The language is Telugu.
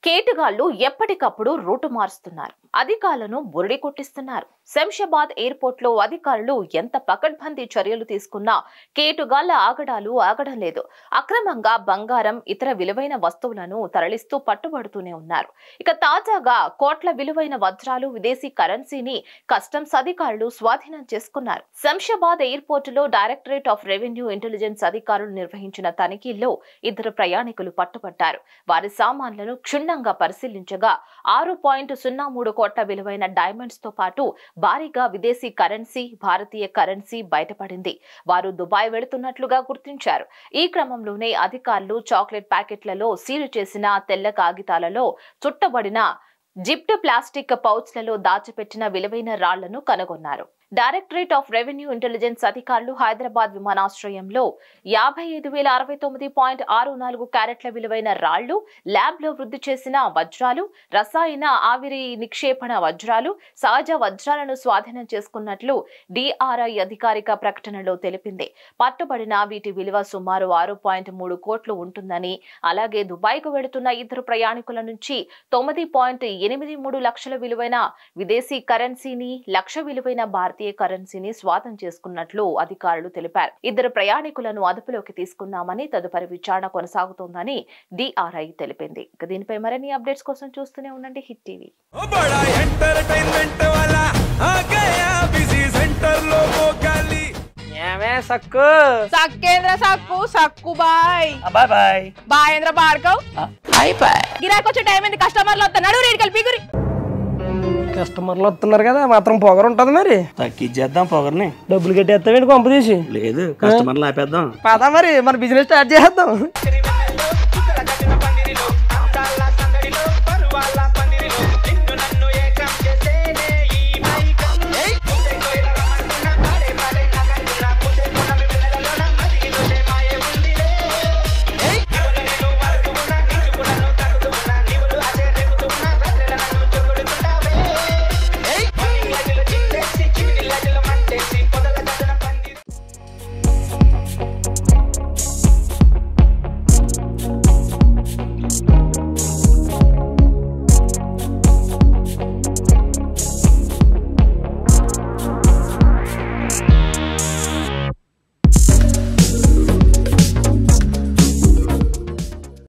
కేటుగాళ్లు ఎప్పటికప్పుడు రూటు మారుస్తున్నారు. అధికారులను బురిడి కొట్టిస్తున్నారు. శంషాబాద్ ఎయిర్పోర్ట్ లో అధికారులు ఎంత పకడ్బందీ చర్యలు తీసుకున్నా కేటుగాళ్ల ఆగడం లేదు. అక్రమంగా బంగారం, ఇతర విలువైన వస్తువులను తరలిస్తూ పట్టుబడుతూనే ఉన్నారు. ఇక తాజాగా కోట్ల విలువైన వజ్రాలు, విదేశీ కరెన్సీని కస్టమ్స్ అధికారులు స్వాధీనం చేసుకున్నారు. శంషాబాద్ ఎయిర్పోర్ట్ లో డైరెక్టరేట్ ఆఫ్ రెవెన్యూ ఇంటెలిజెన్స్ అధికారులు నిర్వహించిన తనిఖీల్లో 2 ప్రయాణికులు పట్టుబడ్డారు. వారి సామాన్లను క్షుణ్ణంగా పరిశీలించగా 6.03 కోట్ల విలువైన డైమండ్స్ తో పాటు భారీగా విదేశీ కరెన్సీ, భారతీయ కరెన్సీ బయటపడింది. వారు దుబాయ్ వెళుతున్నట్లుగా గుర్తించారు. ఈ క్రమంలోనే అధికారులు చాక్లెట్ ప్యాకెట్లలో సీలు చేసిన తెల్ల కాగితాలలో చుట్టబడిన జిప్ట్ ప్లాస్టిక్ పౌచ్లలో దాచిపెట్టిన విలువైన రాళ్లను కనుగొన్నారు. డైరెక్టరేట్ ఆఫ్ రెవెన్యూ ఇంటెలిజెన్స్ అధికారులు హైదరాబాద్ విమానాశ్రయంలో 55,060.64 క్యారెట్ల విలువైన రాళ్లు, ల్యాబ్ లో వృద్ధి చేసిన వజ్రాలు, రసాయన ఆవిరి నిక్షేపణ వజ్రాలు, సహజ వజ్రాలను స్వాధీనం చేసుకున్నట్లు డిఆర్ఐ అధికారిక ప్రకటనలో తెలిపింది. పట్టుబడిన వీటి విలువ సుమారు 6.3 కోట్లు ఉంటుందని, అలాగే దుబాయ్కు వెళుతున్న 2 ప్రయాణికుల నుంచి 9.83 లక్షల విలువైన విదేశీ కరెన్సీని, లక్ష విలువైన భారతీయ కరెన్సీని స్వాధీనం చేసుకున్నట్లు అధికారులు తెలిపారు. 2 ప్రయాణికులను అదుపులోకి తీసుకున్నామని, తదుపరి విచారణ కొనసాగుతోందని డిఆర్ఐ తెలిపింది. దీనిపై మరిన్ని అప్డేట్స్ కోసం చూస్తూనే ఉండండి హిట్ టీవీ. గిరాకొచ్చే టైం ఏంది? కస్టమర్లు వస్తున్నాడు, రేడికల్ పిగురి. కస్టమర్లు వస్తున్నారు కదా, మాత్రం పొగరు ఉంటది. మరి తగ్గించేద్దాం పొగర్ని. డబ్బులు కట్టేస్తావేంటి కొంప తీసి? లేదు, కస్టమర్లు ఆపేద్దాం. పదా మరి మన బిజినెస్ స్టార్ట్ చేద్దాం.